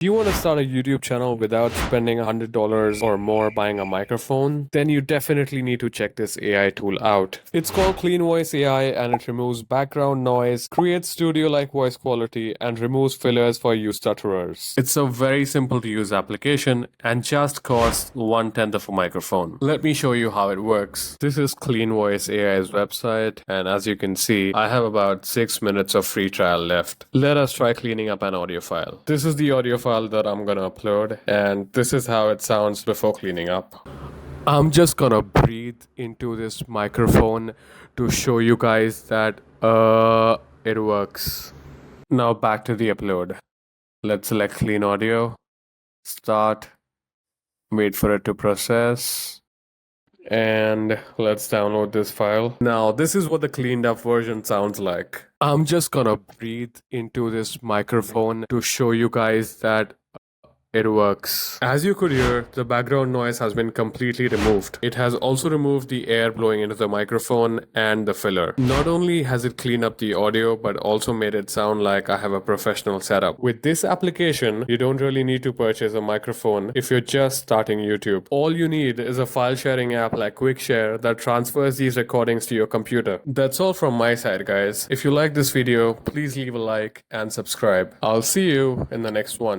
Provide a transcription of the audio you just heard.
Do you want to start a YouTube channel without spending $100 or more buying a microphone? Then you definitely need to check this AI tool out. It's called Clean Voice AI and it removes background noise, creates studio-like voice quality, and removes fillers for you stutterers. It's a very simple to use application and just costs 1/10 of a microphone. Let me show you how it works. This is Clean Voice AI's website, and as you can see, I have about 6 minutes of free trial left. Let us try cleaning up an audio file. This is the audio file that I'm gonna upload, and this is how it sounds before cleaning up. I'm just gonna breathe into this microphone to show you guys that it works. Now back to the upload. Let's select clean audio, start, wait for it to process, and let's download this file. Now this is what the cleaned up version sounds like. I'm just gonna breathe into this microphone to show you guys that it works. As you could hear, the background noise has been completely removed. It has also removed the air blowing into the microphone and the filler. Not only has it cleaned up the audio, but also made it sound like I have a professional setup. With this application, you don't really need to purchase a microphone if you're just starting YouTube. All you need is a file sharing app like QuickShare that transfers these recordings to your computer. That's all from my side, guys. If you like this video, please leave a like and subscribe. I'll see you in the next one.